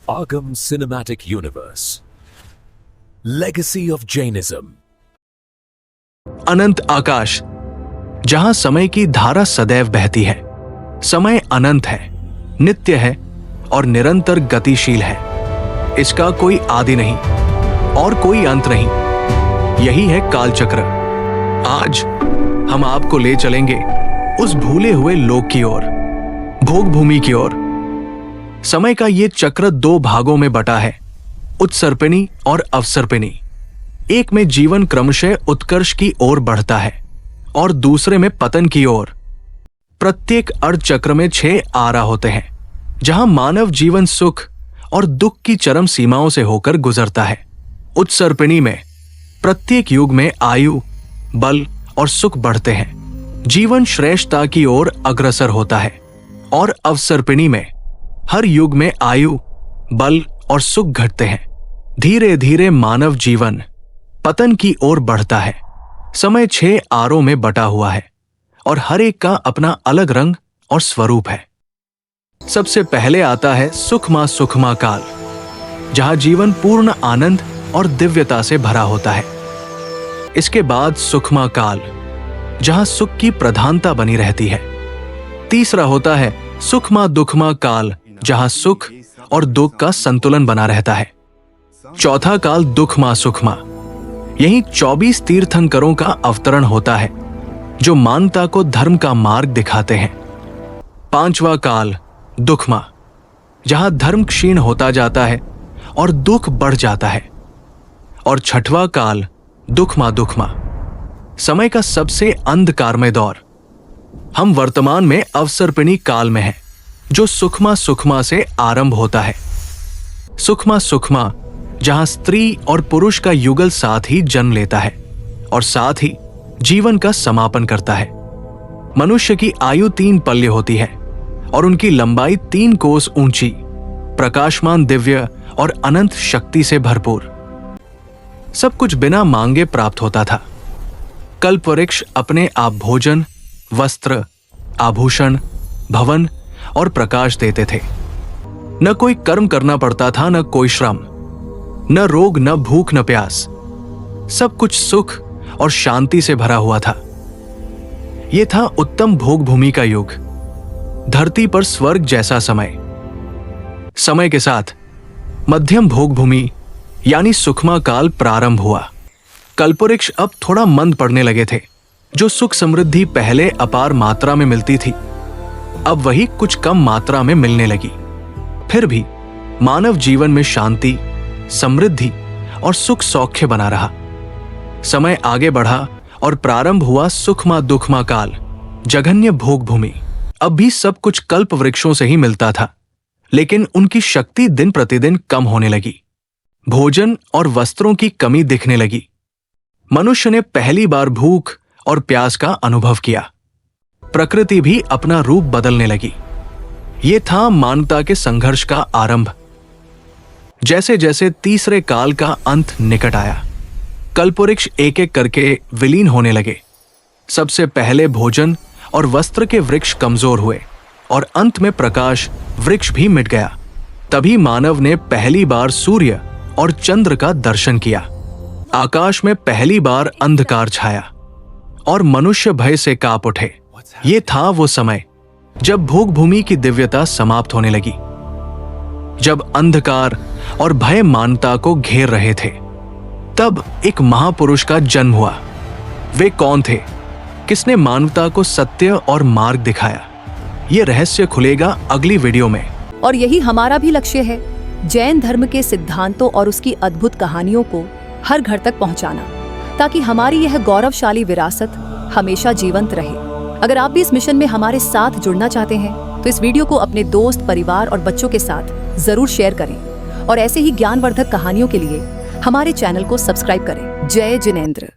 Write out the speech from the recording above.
Agam Cinematic Universe. Legacy of Jainism. अनंत आकाश, जहां समय की धारा सदैव बहती है। समय अनंत है, नित्य है और निरंतर गतिशील है। इसका कोई आदि नहीं और कोई अंत नहीं। यही है कालचक्र। आज हम आपको ले चलेंगे उस भूले हुए लोक की ओर, भोग भूमि की ओर। समय का ये चक्र दो भागों में बटा है, उत्सर्पिणी और अवसर्पिणी। एक में जीवन क्रमशः उत्कर्ष की ओर बढ़ता है और दूसरे में पतन की ओर। प्रत्येक अर्धचक्र में 6 आरा होते हैं, जहां मानव जीवन सुख और दुख की चरम सीमाओं से होकर गुजरता है। उत्सर्पिणी में प्रत्येक युग में आयु, बल और सुख बढ़ते हैं, जीवन श्रेष्ठता की ओर अग्रसर होता है। और अवसर्पिणी में हर युग में आयु, बल और सुख घटते हैं। धीरे धीरे मानव जीवन पतन की ओर बढ़ता है। समय 6 आरों में बटा हुआ है और हर एक का अपना अलग रंग और स्वरूप है। सबसे पहले आता है सुखमा काल, जहां जीवन पूर्ण आनंद और दिव्यता से भरा होता है। इसके बाद सुखमा काल, जहां सुख की प्रधानता बनी रहती है। तीसरा होता है सुखमा काल, जहां सुख और दुख का संतुलन बना रहता है। चौथा काल दुखमा सुखमा, यही 24 तीर्थंकरों का अवतरण होता है, जो मानवता को धर्म का मार्ग दिखाते हैं। पांचवा काल दुखमा, जहां धर्म क्षीण होता जाता है और दुख बढ़ जाता है। और छठवां काल दुखमा, समय का सबसे अंधकारमय दौर। हम वर्तमान में अवसर्पिणी काल में हैं, जो सुखमा से आरंभ होता है। सुखमा जहां स्त्री और पुरुष का युगल साथ ही जन्म लेता है और साथ ही जीवन का समापन करता है। मनुष्य की आयु 3 पल्य होती है और उनकी लंबाई 3 कोस ऊंची, प्रकाशमान, दिव्य और अनंत शक्ति से भरपूर। सब कुछ बिना मांगे प्राप्त होता था। कल्पवृक्ष अपने आप भोजन, वस्त्र, आभूषण, भवन और प्रकाश देते थे। न कोई कर्म करना पड़ता था, न कोई श्रम, न रोग, न भूख, न प्यास। सब कुछ सुख और शांति से भरा हुआ था। यह था उत्तम भोग भूमि का युग, धरती पर स्वर्ग जैसा समय। समय के साथ मध्यम भोग भूमि यानी सुखमा काल प्रारंभ हुआ। कल्पवृक्ष अब थोड़ा मंद पड़ने लगे थे। जो सुख समृद्धि पहले अपार मात्रा में मिलती थी, अब वही कुछ कम मात्रा में मिलने लगी। फिर भी मानव जीवन में शांति, समृद्धि और सुख सौख्य बना रहा। समय आगे बढ़ा और प्रारंभ हुआ सुखमा काल, जघन्य भोग भूमि। अब भी सब कुछ कल्प वृक्षों से ही मिलता था, लेकिन उनकी शक्ति दिन प्रतिदिन कम होने लगी। भोजन और वस्त्रों की कमी दिखने लगी। मनुष्य ने पहली बार भूख और प्यास का अनुभव किया। प्रकृति भी अपना रूप बदलने लगी। ये था मानवता के संघर्ष का आरंभ। जैसे जैसे तीसरे काल का अंत निकट आया, कल्पवृक्ष एक एक करके विलीन होने लगे। सबसे पहले भोजन और वस्त्र के वृक्ष कमजोर हुए और अंत में प्रकाश वृक्ष भी मिट गया। तभी मानव ने पहली बार सूर्य और चंद्र का दर्शन किया। आकाश में पहली बार अंधकार छाया और मनुष्य भय से कांप उठे। ये था वो समय जब भोग भूमि की दिव्यता समाप्त होने लगी, जब अंधकार और भय मानवता को घेर रहे थे। तब एक महापुरुष का जन्म हुआ। वे कौन थे? किसने मानवता को सत्य और मार्ग दिखाया? ये रहस्य खुलेगा अगली वीडियो में। और यही हमारा भी लक्ष्य है, जैन धर्म के सिद्धांतों और उसकी अद्भुत कहानियों को हर घर तक पहुंचाना, ताकि हमारी यह गौरवशाली विरासत हमेशा जीवंत रहे। अगर आप भी इस मिशन में हमारे साथ जुड़ना चाहते हैं, तो इस वीडियो को अपने दोस्त, परिवार और बच्चों के साथ जरूर शेयर करें और ऐसे ही ज्ञानवर्धक कहानियों के लिए हमारे चैनल को सब्सक्राइब करें। जय जिनेंद्र।